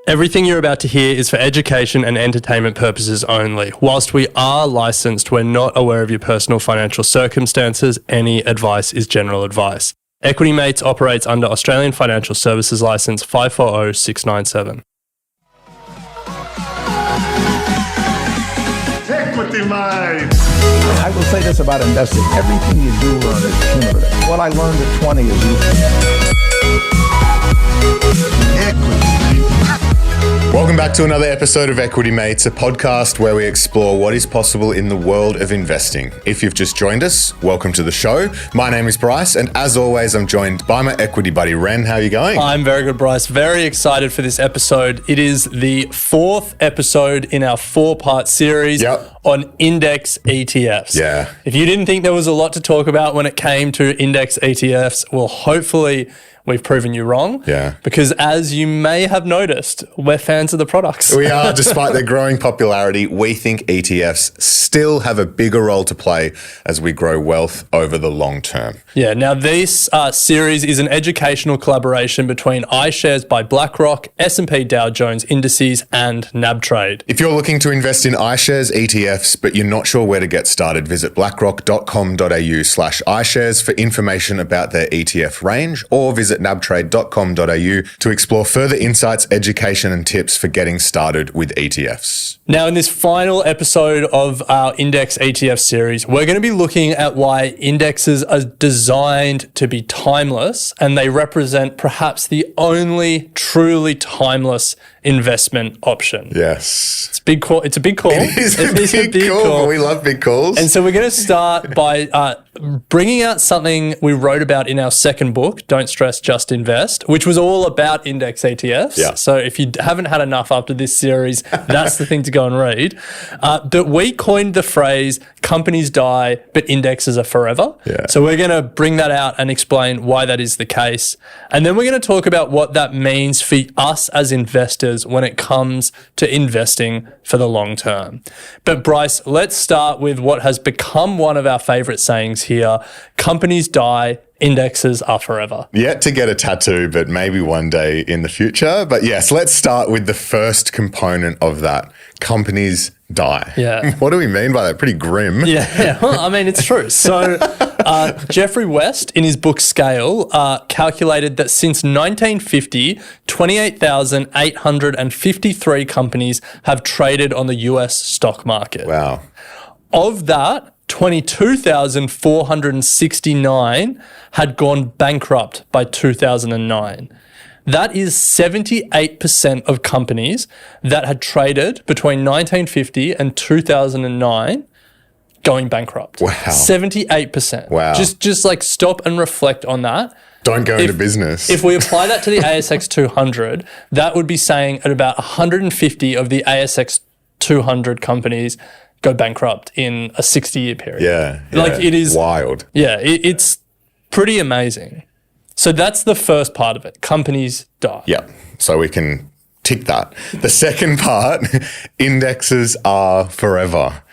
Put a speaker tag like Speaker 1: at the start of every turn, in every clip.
Speaker 1: Everything you're about to hear is for education and entertainment purposes only. Whilst we are licensed, we're not aware of your personal financial circumstances. Any advice is general advice. Equity Mates operates under Australian Financial Services Licence 540697.
Speaker 2: Equity Mates!
Speaker 3: I will say this about investing. Everything you do learn is cumulative. What I learned at 20 is useful.
Speaker 2: Welcome back to another episode of Equity Mates, a podcast where we explore what is possible in the world of investing. If you've just joined us, welcome to the show. My name is Bryce, and as always, I'm joined by my equity buddy, Ren. How are you going?
Speaker 1: I'm very good, Bryce. Very excited for this episode. It is the fourth episode in our four-part series on index ETFs.
Speaker 2: Yeah.
Speaker 1: If you didn't think there was a lot to talk about when it came to index ETFs, well, hopefully we've proven you wrong.
Speaker 2: Yeah.
Speaker 1: Because as you may have noticed, we're fans of the products.
Speaker 2: We are. Despite their growing popularity, we think ETFs still have a bigger role to play as we grow wealth over the long term.
Speaker 1: Yeah. Now, this series is an educational collaboration between iShares by BlackRock, S&P Dow Jones Indices, and NabTrade.
Speaker 2: If you're looking to invest in iShares ETFs, but you're not sure where to get started, visit blackrock.com.au/iShares for information about their ETF range, or visit nabtrade.com.au to explore further insights, education, and tips for getting started with ETFs.
Speaker 1: Now, in this final episode of our Index ETF series, we're going to be looking at why indexes are designed to be timeless, and they represent perhaps the only truly timeless investment option.
Speaker 2: Yes.
Speaker 1: It's a big call. It's a big call.
Speaker 2: It is a big call. We love big calls.
Speaker 1: And so we're going to start by bringing out something we wrote about in our second book, Don't Stress, Just Invest, which was all about index ETFs.
Speaker 2: Yeah.
Speaker 1: So if you haven't had enough after this series, that's the thing to go and read. But we coined the phrase, companies die, but indexes are forever.
Speaker 2: Yeah.
Speaker 1: So we're going to bring that out and explain why that is the case. And then we're going to talk about what that means for us as investors when it comes to investing for the long term. But Bryce, let's start with what has become one of our favorite sayings here. Companies die, indexes are forever.
Speaker 2: Yet to get a tattoo, but maybe one day in the future. But yes, let's start with the first component of that. Companies die.
Speaker 1: Yeah.
Speaker 2: What do we mean by that? Pretty grim.
Speaker 1: Yeah. Well, I mean, it's true. So Jeffrey West, in his book Scale, calculated that since 1950, 28,853 companies have traded on the US stock market.
Speaker 2: Wow.
Speaker 1: Of that, 22,469 had gone bankrupt by 2009. That is 78% of companies that had traded between 1950 and 2009 going bankrupt.
Speaker 2: Wow.
Speaker 1: 78%.
Speaker 2: Wow.
Speaker 1: Just like stop and reflect on that.
Speaker 2: Don't go into business.
Speaker 1: If we apply that to the ASX 200, that would be saying at about 150 of the ASX 200 companies go bankrupt in a 60-year period.
Speaker 2: Yeah.
Speaker 1: Like it is
Speaker 2: wild.
Speaker 1: Yeah, it's pretty amazing. So that's the first part of it. Companies die.
Speaker 2: Yeah. So we can tick that. The second part, indexes are forever.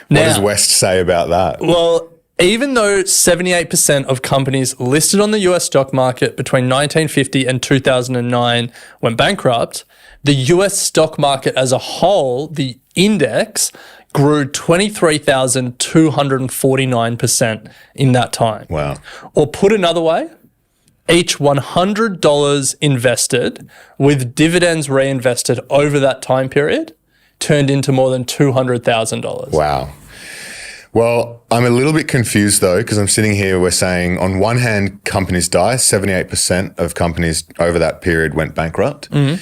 Speaker 2: What does West say about that?
Speaker 1: Well, even though 78% of companies listed on the US stock market between 1950 and 2009 went bankrupt, the US stock market as a whole, the index, grew 23,249% in that time.
Speaker 2: Wow.
Speaker 1: Or put another way, each $100 invested with dividends reinvested over that time period turned into more than $200,000.
Speaker 2: Wow. Well, I'm a little bit confused though, because I'm sitting here, we're saying on one hand, companies die, 78% of companies over that period went bankrupt. Mm-hmm.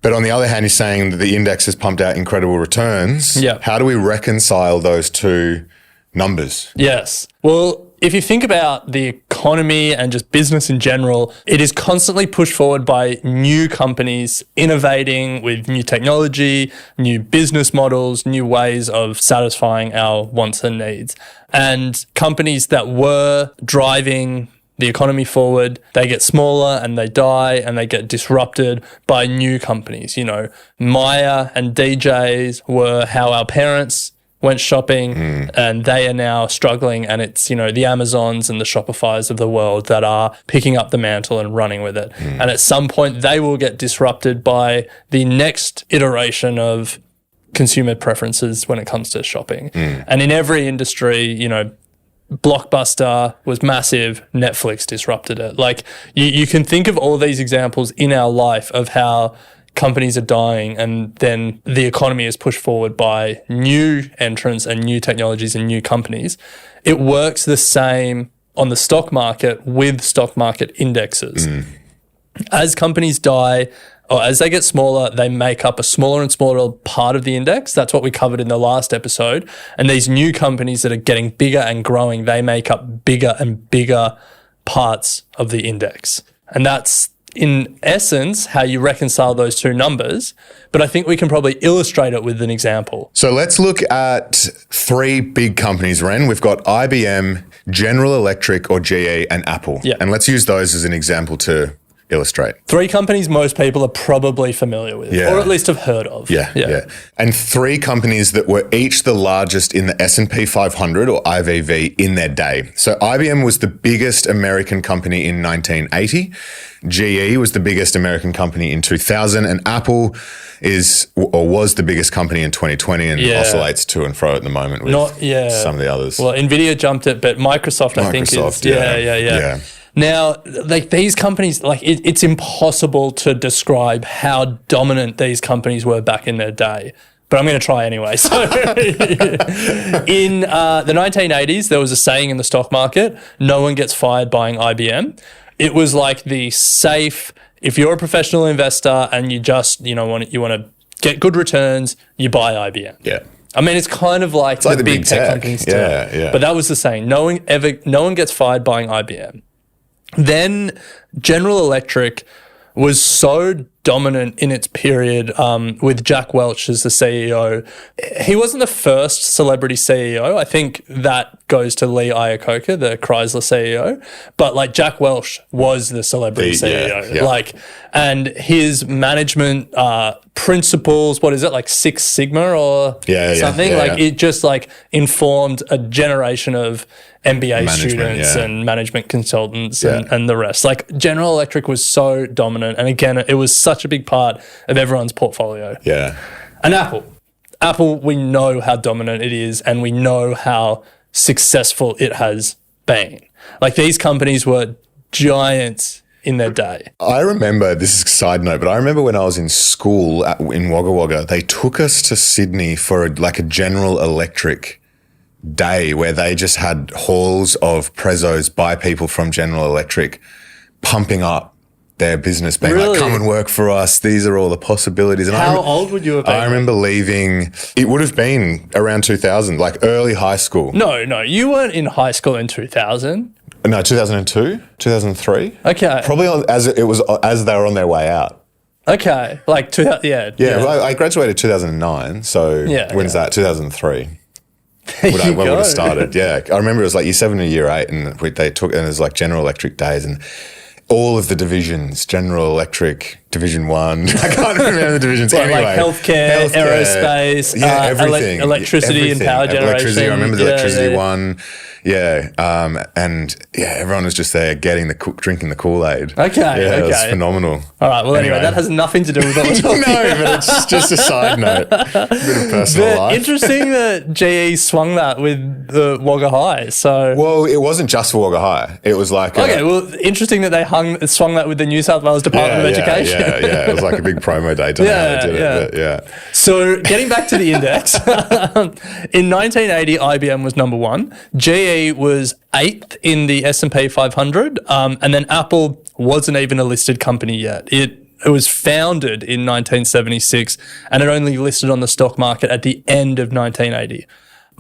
Speaker 2: But on the other hand, you're saying that the index has pumped out incredible returns.
Speaker 1: Yeah.
Speaker 2: How do we reconcile those two numbers?
Speaker 1: Yes. Well, if you think about the economy and just business in general, it is constantly pushed forward by new companies innovating with new technology, new business models, new ways of satisfying our wants and needs. And companies that were driving the economy forward, they get smaller and they die and they get disrupted by new companies. You know, Maya and DJs were how our parents went shopping and they are now struggling, and it's, the Amazons and the Shopifys of the world that are picking up the mantle and running with it. And at some point they will get disrupted by the next iteration of consumer preferences when it comes to shopping. And in every industry, Blockbuster was massive, Netflix disrupted it. Like you can think of all these examples in our life of how companies are dying and then the economy is pushed forward by new entrants and new technologies and new companies. It works the same on the stock market with stock market indexes. As companies die, or as they get smaller, they make up a smaller and smaller part of the index. That's what we covered in the last episode. And these new companies that are getting bigger and growing, they make up bigger and bigger parts of the index. And that's, in essence, how you reconcile those two numbers. But I think we can probably illustrate it with an example.
Speaker 2: So let's look at 3 big companies, Ren. We've got IBM, General Electric or GE, and Apple.
Speaker 1: Yeah.
Speaker 2: And let's use those as an example to illustrate.
Speaker 1: 3 companies most people are probably familiar with, or at least have heard of.
Speaker 2: Yeah. And 3 companies that were each the largest in the S&P 500 or IVV in their day. So IBM was the biggest American company in 1980. GE was the biggest American company in 2000, and Apple was the biggest company in 2020 and oscillates to and fro at the moment with some of the others.
Speaker 1: Well, Nvidia jumped it, but Microsoft I think is. Yeah. Now, like these companies, like it's impossible to describe how dominant these companies were back in their day. But I'm going to try anyway. So in the 1980s, there was a saying in the stock market, no one gets fired buying IBM. It was like the safe, if you're a professional investor and you just, you want to get good returns, you buy IBM.
Speaker 2: Yeah.
Speaker 1: I mean, it's kind of like the big tech companies too.
Speaker 2: Yeah.
Speaker 1: But that was the saying. No one gets fired buying IBM. Then General Electric was so dominant in its period with Jack Welch as the CEO. He wasn't the first celebrity CEO. I think that goes to Lee Iacocca, the Chrysler CEO. But like Jack Welch was the celebrity CEO. Yeah. And his management principles, what is it, like Six Sigma or something? It just informed a generation of MBA students and management consultants and the rest. Like General Electric was so dominant. And again, it was such a big part of everyone's portfolio.
Speaker 2: Yeah.
Speaker 1: And Apple, we know how dominant it is and we know how successful it has been. Like these companies were giants in their day.
Speaker 2: I remember, this is a side note, but I remember when I was in school in Wagga Wagga, they took us to Sydney for a General Electric day where they just had halls of prezos by people from General Electric pumping up their business, being like, come and work for us. These are all the possibilities. And
Speaker 1: how old would you have been?
Speaker 2: I remember leaving, it would have been around 2000, like early high school.
Speaker 1: No, you weren't in high school in 2000.
Speaker 2: No, 2002, 2003.
Speaker 1: Okay.
Speaker 2: Probably as they were on their way out.
Speaker 1: Okay. Like,
Speaker 2: Yeah, well, I graduated 2009, so when's that? 2003. When would have started, I remember it was like year 7 or year 8 and they took, and it was like General Electric days and all of the divisions, General Electric, Division 1. I can't remember the divisions. Anyway,
Speaker 1: like healthcare, aerospace,
Speaker 2: everything.
Speaker 1: Electricity and power generation.
Speaker 2: Electricity, I remember the electricity one. Yeah. Everyone was just there drinking the Kool-Aid.
Speaker 1: Okay.
Speaker 2: It was phenomenal.
Speaker 1: All right. Well, anyway, that has nothing to do with what we're talking about.
Speaker 2: No, but it's just a side note. A bit of personal life.
Speaker 1: Interesting that GE swung that with the Wagga High. So,
Speaker 2: well, it wasn't just for Wagga High. It was like
Speaker 1: interesting that they swung that with the New South Wales Department of Education.
Speaker 2: Yeah. It was like a big promo day. Don't know how they did it, but
Speaker 1: So getting back to the index, in 1980, IBM was number 1. GE was 8th in the S&P 500, and then Apple wasn't even a listed company yet. It was founded in 1976, and it only listed on the stock market at the end of 1980.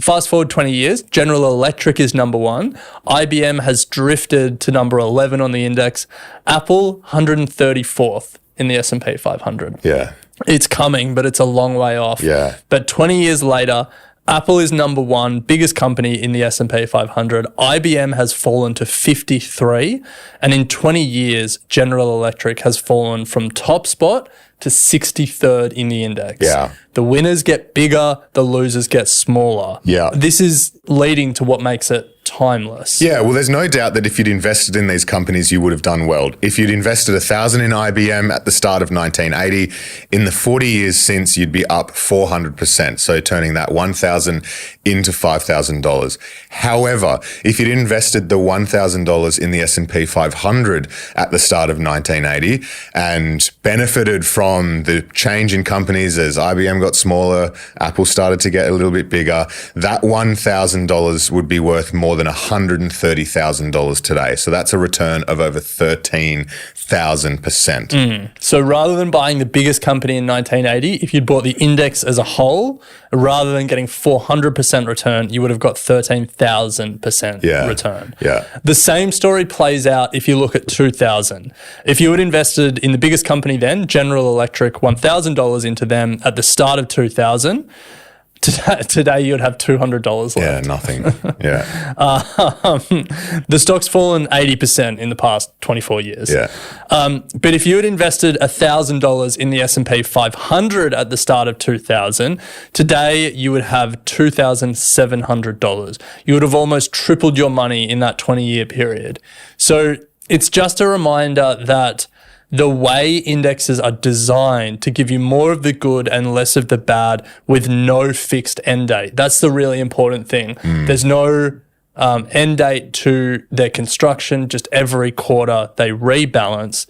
Speaker 1: Fast forward 20 years, General Electric is number 1. IBM has drifted to number 11 on the index. Apple, 134th in the S&P 500.
Speaker 2: Yeah.
Speaker 1: It's coming, but it's a long way off.
Speaker 2: Yeah.
Speaker 1: But 20 years later, Apple is number 1, biggest company in the S&P 500. IBM has fallen to 53. And in 20 years, General Electric has fallen from top spot to 63rd in the index.
Speaker 2: Yeah.
Speaker 1: The winners get bigger, the losers get smaller.
Speaker 2: Yeah.
Speaker 1: This is leading to what makes it timeless.
Speaker 2: Yeah, well, there's no doubt that if you'd invested in these companies, you would have done well. If you'd invested 1,000 in IBM at the start of 1980, in the 40 years since, you'd be up 400%. So turning that 1,000 into $5,000. However, if you'd invested the $1,000 in the S&P 500 at the start of 1980 and benefited from the change in companies as IBM got smaller, Apple started to get a little bit bigger, that $1,000 would be worth more than $130,000 today. So that's a return of over 13,000%.
Speaker 1: So rather than buying the biggest company in 1980, if you'd bought the index as a whole, rather than getting 400% return, you would have got 13,000% return.
Speaker 2: Yeah.
Speaker 1: The same story plays out if you look at 2000. If you had invested in the biggest company then, General Electric, $1,000 into them at the start of 2000, today you'd have $200 left.
Speaker 2: Yeah, nothing. Yeah.
Speaker 1: The stock's fallen 80% in the past 24 years.
Speaker 2: Yeah.
Speaker 1: But if you had invested $1,000 in the S&P 500 at the start of 2000, today you would have $2,700. You would have almost tripled your money in that 20-year period. So it's just a reminder that the way indexes are designed to give you more of the good and less of the bad with no fixed end date. That's the really important thing. There's no end date to their construction. Just every quarter they rebalance.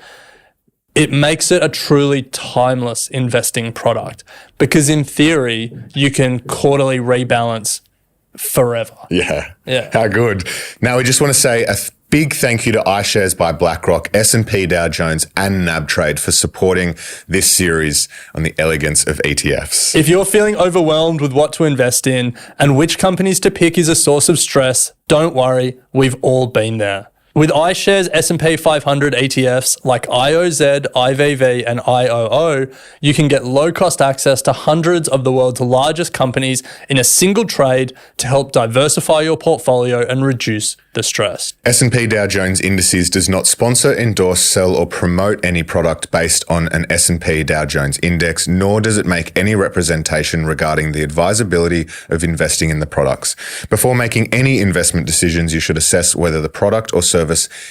Speaker 1: It makes it a truly timeless investing product because in theory, you can quarterly rebalance forever.
Speaker 2: Yeah.
Speaker 1: Yeah.
Speaker 2: How good. Now, we just want to say a big thank you to iShares by BlackRock, S&P Dow Jones, and NabTrade for supporting this series on the elegance of ETFs.
Speaker 1: If you're feeling overwhelmed with what to invest in and which companies to pick is a source of stress, don't worry, we've all been there. With iShares S&P 500 ETFs like IOZ, IVV, and IOO, you can get low-cost access to hundreds of the world's largest companies in a single trade to help diversify your portfolio and reduce the stress.
Speaker 2: S&P Dow Jones Indices does not sponsor, endorse, sell, or promote any product based on an S&P Dow Jones index, nor does it make any representation regarding the advisability of investing in the products. Before making any investment decisions, you should assess whether the product or service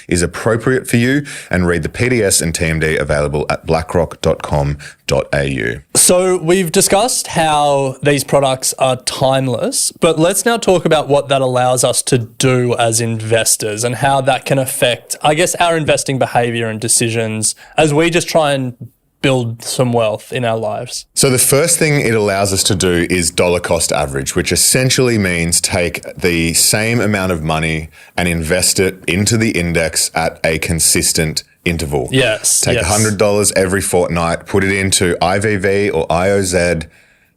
Speaker 2: is appropriate for you and read the PDS and TMD available at blackrock.com.au.
Speaker 1: So we've discussed how these products are timeless, but let's now talk about what that allows us to do as investors and how that can affect, I guess, our investing behavior and decisions as we just try and build some wealth in our lives.
Speaker 2: So the first thing it allows us to do is dollar cost average, which essentially means take the same amount of money and invest it into the index at a consistent interval.
Speaker 1: Yes.
Speaker 2: Take $100 every fortnight, put it into IVV or IOZ,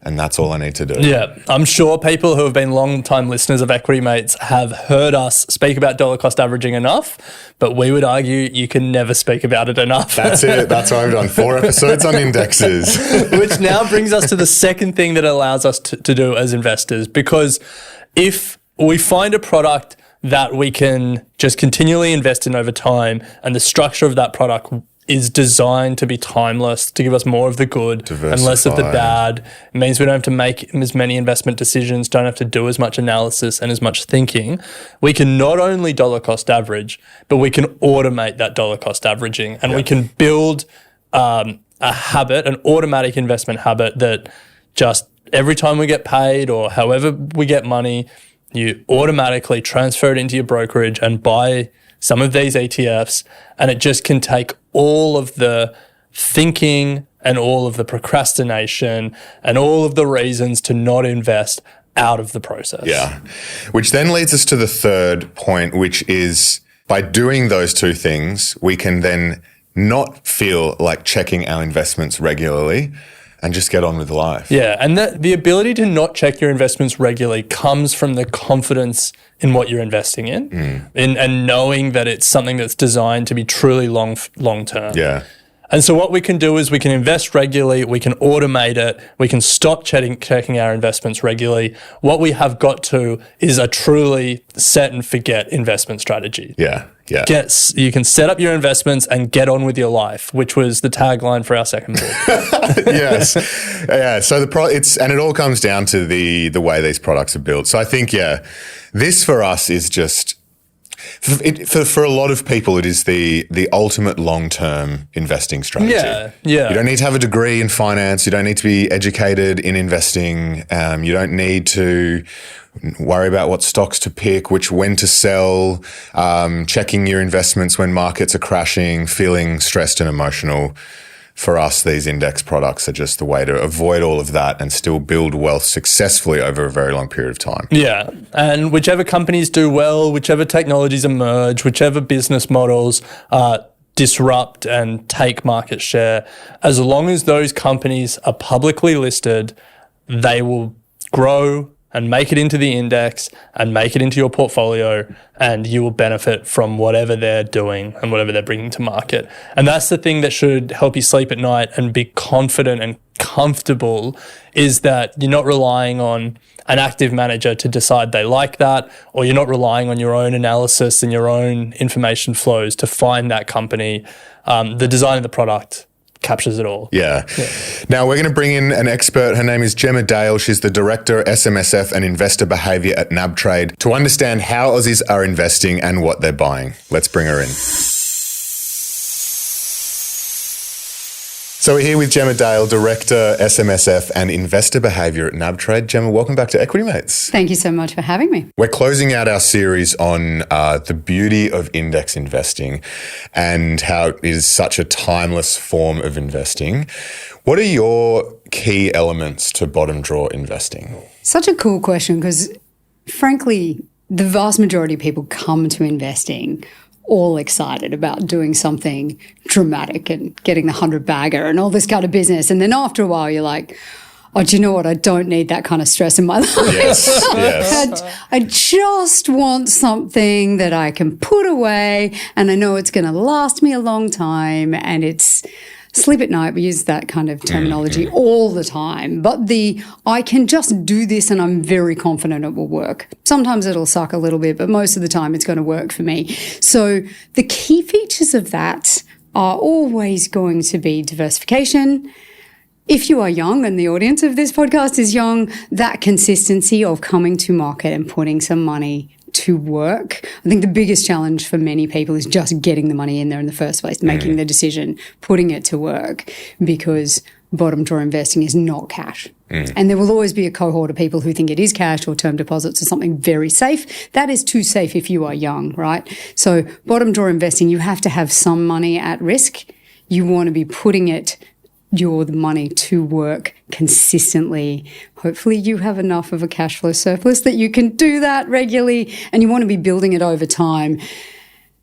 Speaker 2: and that's all I need to do.
Speaker 1: Yeah. I'm sure people who have been long-time listeners of Equity Mates have heard us speak about dollar cost averaging enough, but we would argue you can never speak about it enough.
Speaker 2: That's it. That's why I've done 4 episodes on indexes.
Speaker 1: Which now brings us to the second thing that allows us to do as investors, because if we find a product that we can just continually invest in over time and the structure of that product is designed to be timeless, to give us more of the good and less of the bad. It means we don't have to make as many investment decisions, don't have to do as much analysis and as much thinking. We can not only dollar cost average, but we can automate that dollar cost averaging and we can build a habit, an automatic investment habit that just every time we get paid or however we get money, you automatically transfer it into your brokerage and buy some of these ETFs, and it just can take all of the thinking and all of the procrastination and all of the reasons to not invest out of the process.
Speaker 2: Yeah. Which then leads us to the third point, which is by doing those two things, we can then not feel like checking our investments regularly and just get on with life.
Speaker 1: Yeah, and the ability to not check your investments regularly comes from the confidence in what you're investing in and knowing that it's something that's designed to be truly long term.
Speaker 2: Yeah.
Speaker 1: And so what we can do is we can invest regularly, we can automate it, we can stop checking our investments regularly. What we have got to is a truly set and forget investment strategy.
Speaker 2: Yeah. Yeah.
Speaker 1: You can set up your investments and get on with your life, which was the tagline for our second book.
Speaker 2: Yes. Yeah. So and it all comes down to the way these products are built. So I think, this for us is just, for a lot of people, it is the ultimate long-term investing strategy.
Speaker 1: Yeah. You
Speaker 2: don't need to have a degree in finance. You don't need to be educated in investing. You don't need to worry about what stocks to pick, when to sell, checking your investments when markets are crashing, feeling stressed and emotional. For us, these index products are just the way to avoid all of that and still build wealth successfully over a very long period of time.
Speaker 1: Yeah. And whichever companies do well, whichever technologies emerge, whichever business models disrupt and take market share, as long as those companies are publicly listed, they will grow and make it into the index and make it into your portfolio, and you will benefit from whatever they're doing and whatever they're bringing to market. And that's the thing that should help you sleep at night and be confident and comfortable, is that you're not relying on an active manager to decide they like that, or you're not relying on your own analysis and your own information flows to find that company. The design of the product captures it all.
Speaker 2: Yeah. Now we're going to bring in an expert. Her name is Gemma Dale. She's the Director, SMSF and Investor Behaviour at NabTrade, to understand how Aussies are investing and what they're buying. Let's bring her in. So we're here with Gemma Dale, Director, SMSF and Investor Behaviour at NabTrade. Gemma, welcome back to Equity Mates.
Speaker 4: Thank you so much for having me.
Speaker 2: We're closing out our series on the beauty of index investing and how it is such a timeless form of investing. What are your key elements to bottom drawer investing?
Speaker 4: Such a cool question, because frankly, the vast majority of people come to investing all excited about doing something dramatic and getting the 100-bagger and all this kind of business. And then after a while, you're like, oh, do you know what? I don't need that kind of stress in my life.
Speaker 2: Yes.
Speaker 4: I just want something that I can put away, and I know it's going to last me a long time, and it's sleep at night. We use that kind of terminology all the time. But I can just do this and I'm very confident it will work. Sometimes it'll suck a little bit, but most of the time it's going to work for me. So the key features of that are always going to be diversification. If you are young and the audience of this podcast is young, that consistency of coming to market and putting some money to work. I think the biggest challenge for many people is just getting the money in there in the first place, making the decision, putting it to work, because bottom drawer investing is not cash. And there will always be a cohort of people who think it is cash or term deposits or something very safe. That is too safe if you are young, right? So bottom drawer investing, you have to have some money at risk. You want to be putting the money to work consistently. Hopefully you have enough of a cash flow surplus that you can do that regularly, and you want to be building it over time.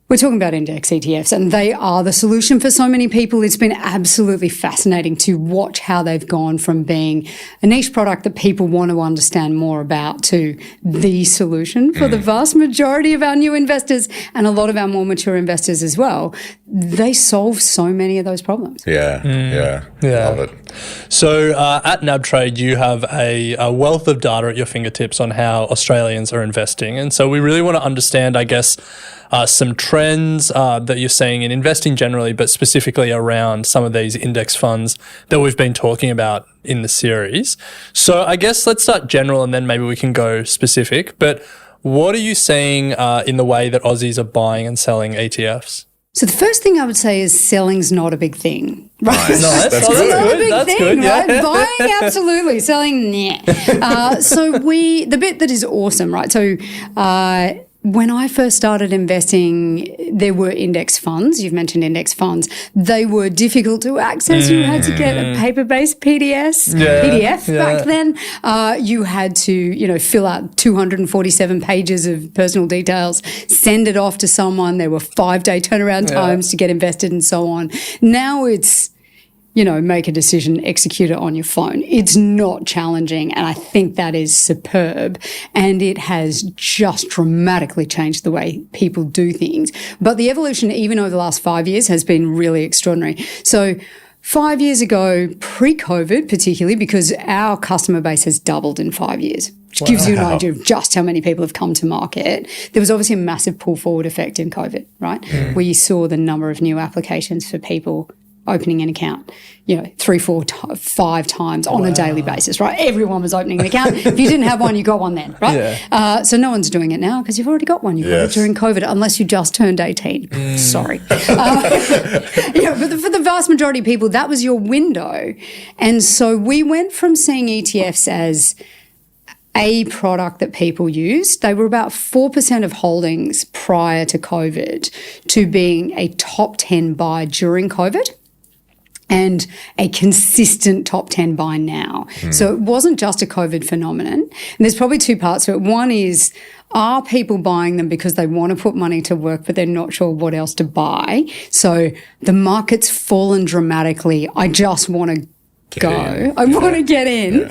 Speaker 4: We're talking about index ETFs, and they are the solution for so many people. It's been absolutely fascinating to watch how they've gone from being a niche product that people want to understand more about to the solution for the vast majority of our new investors and a lot of our more mature investors as well. They solve so many of those problems.
Speaker 2: Yeah. Love it.
Speaker 1: So at NabTrade, you have a wealth of data at your fingertips on how Australians are investing. And so we really want to understand, I guess, some trends that you're seeing in investing generally, but specifically around some of these index funds that we've been talking about in the series. So I guess let's start general and then maybe we can go specific. But what are you seeing in the way that Aussies are buying and selling ETFs?
Speaker 4: So the first thing I would say is selling's not a big thing, right?
Speaker 2: Nice.
Speaker 1: That's
Speaker 2: good.
Speaker 1: Not
Speaker 4: a big
Speaker 1: That's
Speaker 4: thing,
Speaker 1: good, yeah.
Speaker 4: right? Buying, absolutely. Selling, nah. So the bit that is awesome, right? So when I first started investing, there were index funds. You've mentioned index funds. They were difficult to access. You had to get a paper-based PDF back then. You had to, fill out 247 pages of personal details, send it off to someone. There were 5-day turnaround times to get invested and so on. Now it's, make a decision, execute it on your phone. It's not challenging, and I think that is superb. And it has just dramatically changed the way people do things. But the evolution, even over the last 5 years, has been really extraordinary. So 5 years ago, pre-COVID particularly, because our customer base has doubled in 5 years, which gives you an idea of just how many people have come to market. There was obviously a massive pull forward effect in COVID, right? Where you saw the number of new applications for people opening an account, 3, 4, 5 times on a daily basis, right? Everyone was opening an account. If you didn't have one, you got one then, right?
Speaker 1: Yeah.
Speaker 4: So no one's doing it now because you've already got one. You got it during COVID, unless you just turned 18. Sorry. But for the vast majority of people, that was your window. And so we went from seeing ETFs as a product that people used. They were about 4% of holdings prior to COVID to being a top 10 buy during COVID, and a consistent top 10 buy now. So it wasn't just a COVID phenomenon. And there's probably two parts to it. One is, are people buying them because they want to put money to work, but they're not sure what else to buy? So the market's fallen dramatically. I just want to go. I want to get in. Yeah.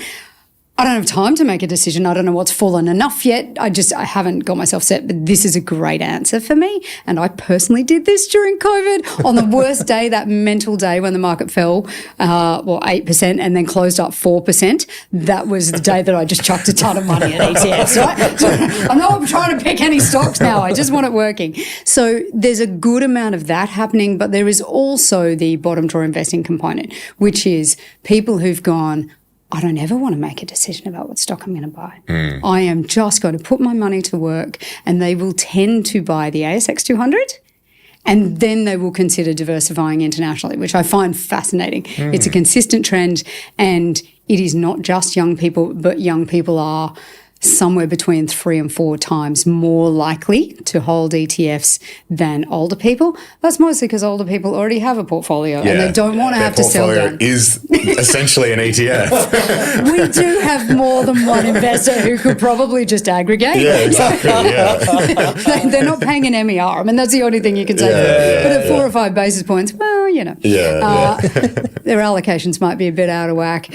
Speaker 4: I don't have time to make a decision. I don't know what's fallen enough yet. I haven't got myself set, but this is a great answer for me. And I personally did this during COVID on the worst day, that mental day when the market fell, 8% and then closed up 4%. That was the day that I just chucked a ton of money at ETFs, right? So I'm not trying to pick any stocks now. I just want it working. So there's a good amount of that happening, but there is also the bottom drawer investing component, which is people who've gone, I don't ever want to make a decision about what stock I'm going to buy. I am just going to put my money to work, and they will tend to buy the ASX 200, and then they will consider diversifying internationally, which I find fascinating. It's a consistent trend, and it is not just young people, but young people are somewhere between 3 and 4 times more likely to hold ETFs than older people. That's mostly because older people already have a portfolio and they don't want to have to sell down.
Speaker 2: Portfolio is essentially an ETF.
Speaker 4: We do have more than one investor who could probably just aggregate.
Speaker 2: Yeah, exactly. Yeah.
Speaker 4: They're not paying an MER. I mean, that's the only thing you can say. But at 4 or 5 basis points, well, their allocations might be a bit out of whack.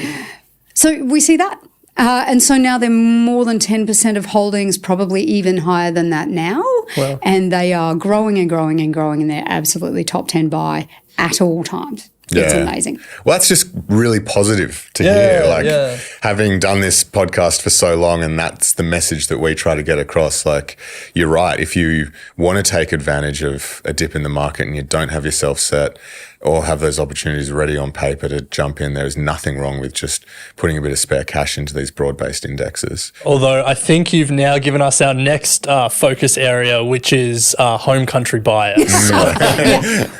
Speaker 4: So we see that. And so now they're more than 10% of holdings, probably even higher than that now. Wow. And they are growing and growing and growing, and they're absolutely top 10 buy at all times. It's amazing.
Speaker 2: Well, that's just really positive to hear. Having done this podcast for so long, and that's the message that we try to get across. Like, you're right. If you want to take advantage of a dip in the market and you don't have yourself set or have those opportunities ready on paper to jump in, there is nothing wrong with just putting a bit of spare cash into these broad-based indexes.
Speaker 1: Although I think you've now given us our next focus area, which is home country bias.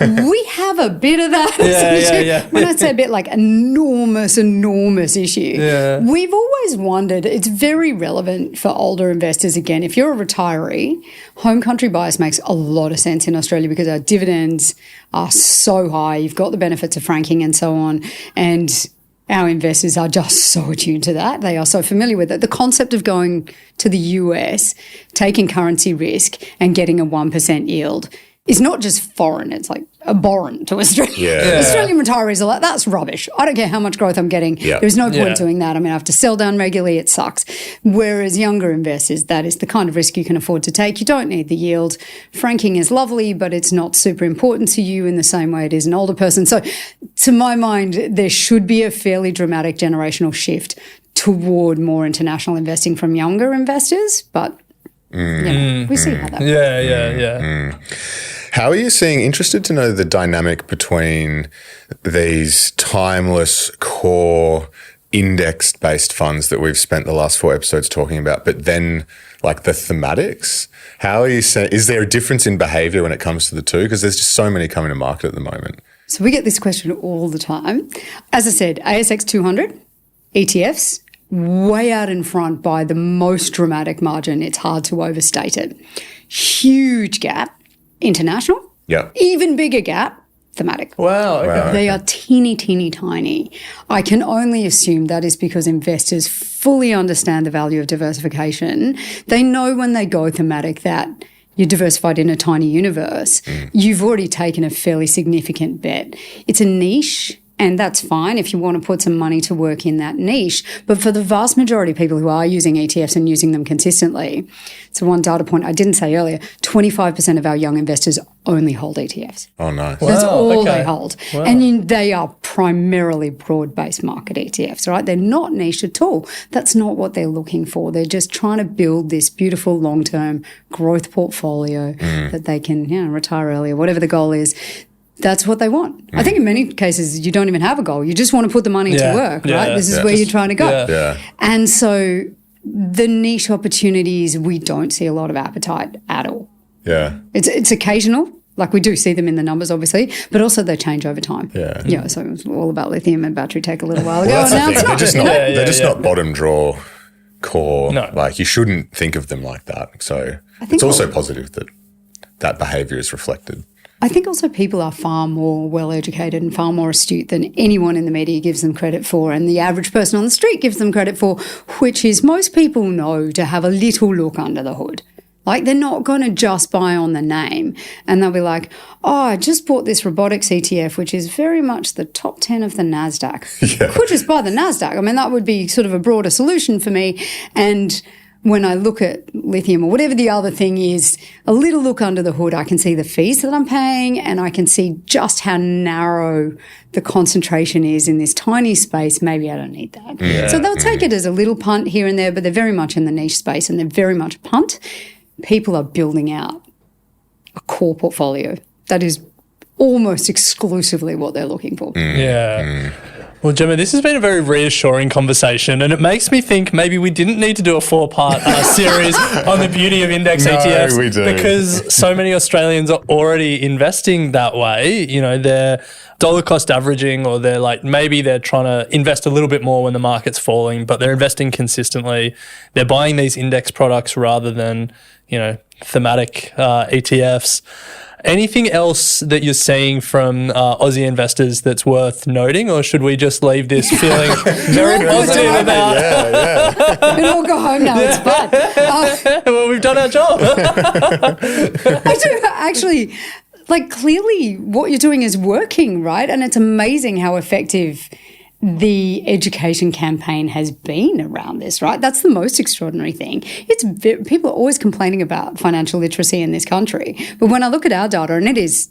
Speaker 4: We have a bit of that. When I say a bit, like enormous issue. Yeah. We've always wondered, it's very relevant for older investors. Again, if you're a retiree, home country bias makes a lot of sense in Australia because our dividends are so high. You've got the benefits of franking and so on. And our investors are just so attuned to that. They are so familiar with it. The concept of going to the US, taking currency risk and getting a 1% yield is not just foreign, it's like abhorrent to Australia. Australian retirees are like, that's rubbish. I don't care how much growth I'm getting. There's no point doing that. I mean, I have to sell down regularly. It sucks. Whereas younger investors, that is the kind of risk you can afford to take. You don't need the yield. Franking is lovely, but it's not super important to you in the same way it is an older person. So to my mind, there should be a fairly dramatic generational shift toward more international investing from younger investors, but we see how that works.
Speaker 2: How are you interested to know the dynamic between these timeless core index-based funds that we've spent the last 4 episodes talking about, but then like the thematics? How are you is there a difference in behavior when it comes to the two? Because there's just so many coming to market at the moment.
Speaker 4: So we get this question all the time. As I said, ASX 200, ETFs, way out in front by the most dramatic margin. It's hard to overstate it. Huge gap, international.
Speaker 2: Yeah.
Speaker 4: Even bigger gap, thematic.
Speaker 1: Wow. Okay.
Speaker 4: They are teeny, teeny, tiny. I can only assume that is because investors fully understand the value of diversification. They know when they go thematic that you're diversified in a tiny universe. You've already taken a fairly significant bet. It's a niche, And that's fine if you want to put some money to work in that niche. But for the vast majority of people who are using ETFs and using them consistently, so one data point I didn't say earlier, 25% of our young investors only hold ETFs.
Speaker 2: Oh, nice.
Speaker 4: That's all
Speaker 1: okay.
Speaker 4: they hold.
Speaker 1: Wow.
Speaker 4: And they are primarily broad-based market ETFs, right? They're not niche at all. That's not what they're looking for. They're just trying to build this beautiful long-term growth portfolio that they can, retire early or whatever the goal is. That's what they want. I think in many cases, you don't even have a goal. You just want to put the money to work, right? This is where you're trying to go.
Speaker 2: Yeah.
Speaker 4: And so the niche opportunities, we don't see a lot of appetite at all.
Speaker 2: Yeah.
Speaker 4: It's occasional. Like we do see them in the numbers, obviously, but also they change over time.
Speaker 2: Yeah.
Speaker 4: So it was all about lithium and battery tech a little while ago.
Speaker 2: Well, that's
Speaker 4: and now
Speaker 2: the thing.
Speaker 4: it's
Speaker 2: They're just not bottom drawer core.
Speaker 1: No.
Speaker 2: Like you shouldn't think of them like that. So it's also positive that behavior is reflected.
Speaker 4: I think also people are far more well-educated and far more astute than anyone in the media gives them credit for, and the average person on the street gives them credit for, which is most people know to have a little look under the hood. Like they're not going to just buy on the name and they'll be like, oh, I just bought this robotics ETF, which is very much the top 10 of the NASDAQ. Could just buy the NASDAQ. I mean, that would be sort of a broader solution for me. And when I look at lithium or whatever the other thing is, a little look under the hood, I can see the fees that I'm paying and I can see just how narrow the concentration is in this tiny space. Maybe I don't need that.
Speaker 1: Yeah.
Speaker 4: So they'll take it as a little punt here and there, but they're very much in the niche space and they're very much a punt. People are building out a core portfolio that is almost exclusively what they're looking for.
Speaker 1: Well, Gemma, this has been a very reassuring conversation, and it makes me think maybe we didn't need to do a 4-part series on the beauty of index ETFs
Speaker 2: we do.
Speaker 1: because so many Australians are already investing that way. They're dollar cost averaging, or they're like maybe they're trying to invest a little bit more when the market's falling, but they're investing consistently. They're buying these index products rather than, thematic ETFs. Anything else that you're seeing from Aussie investors that's worth noting, or should we just leave this feeling very positive about?
Speaker 4: We can all go home now. It's fun.
Speaker 1: Well, we've done our job.
Speaker 4: I do actually, clearly what you're doing is working, right? And it's amazing how effective the education campaign has been around this, right? That's the most extraordinary thing. People are always complaining about financial literacy in this country. But when I look at our data, and it is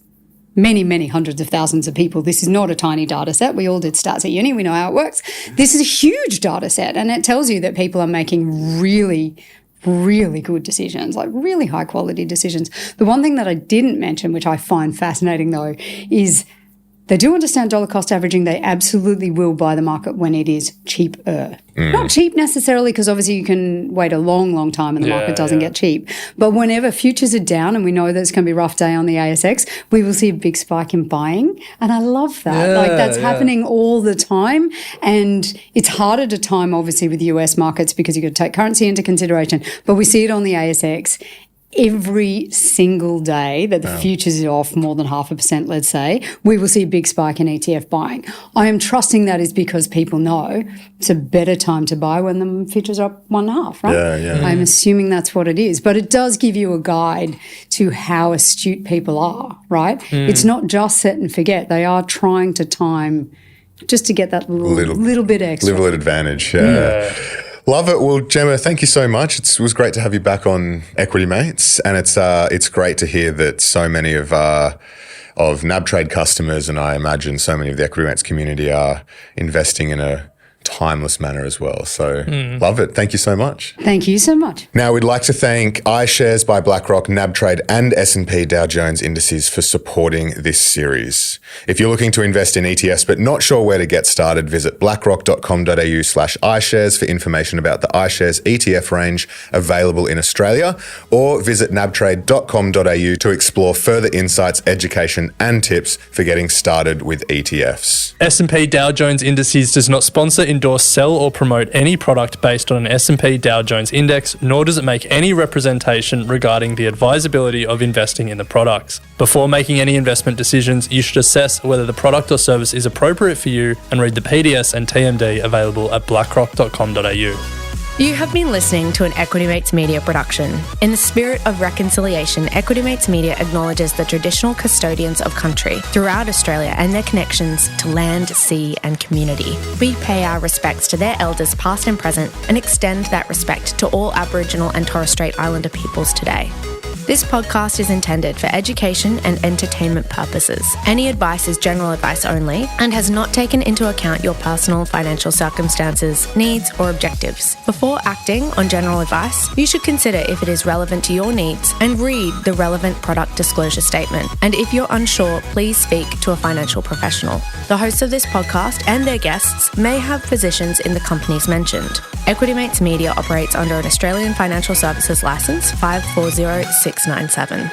Speaker 4: many, many hundreds of thousands of people, this is not a tiny data set. We all did stats at uni. We know how it works. This is a huge data set, and it tells you that people are making really, really good decisions, like really high quality decisions. The one thing that I didn't mention, which I find fascinating though, is they do understand dollar cost averaging. They absolutely will buy the market when it is cheaper. Not cheap necessarily, because obviously you can wait a long, long time and the market doesn't get cheap. But whenever futures are down and we know that it's going to be a rough day on the ASX, we will see a big spike in buying. And I love that. That's happening all the time. And it's harder to time, obviously, with the US markets because you've got to take currency into consideration. But we see it on the ASX. Every single day that the futures are off more than 0.5%, let's say, we will see a big spike in ETF buying. I am trusting that is because people know it's a better time to buy when the futures are up 1.5, right? I'm assuming that's what it is. But it does give you a guide to how astute people are, right? It's not just set and forget. They are trying to time just to get that little bit extra.
Speaker 2: Little advantage, Love it. Well, Gemma, thank you so much. It was great to have you back on Equity Mates, and it's great to hear that so many of NAB Trade customers, and I imagine so many of the Equity Mates community, are investing in a timeless manner as well. So love it. Thank you so much.
Speaker 4: Thank you so much.
Speaker 2: Now, we'd like to thank iShares by BlackRock, NAB Trade and S&P Dow Jones Indices for supporting this series. If you're looking to invest in ETFs but not sure where to get started, visit blackrock.com.au/iShares for information about the iShares ETF range available in Australia, or visit nabtrade.com.au to explore further insights, education and tips for getting started with ETFs.
Speaker 1: S&P Dow Jones Indices does not sponsor, endorse, sell or promote any product based on an S&P Dow Jones index, nor does it make any representation regarding the advisability of investing in the products. Before making any investment decisions, you should assess whether the product or service is appropriate for you and read the PDS and TMD available at blackrock.com.au.
Speaker 5: You have been listening to an Equity Mates Media production. In the spirit of reconciliation, Equity Mates Media acknowledges the traditional custodians of country throughout Australia and their connections to land, sea and community. We pay our respects to their elders past and present and extend that respect to all Aboriginal and Torres Strait Islander peoples today. This podcast is intended for education and entertainment purposes. Any advice is general advice only and has not taken into account your personal financial circumstances, needs, or objectives. Before acting on general advice, you should consider if it is relevant to your needs and read the relevant product disclosure statement. And if you're unsure, please speak to a financial professional. The hosts of this podcast and their guests may have positions in the companies mentioned. Equity Mates Media operates under an Australian Financial Services Licence 540697.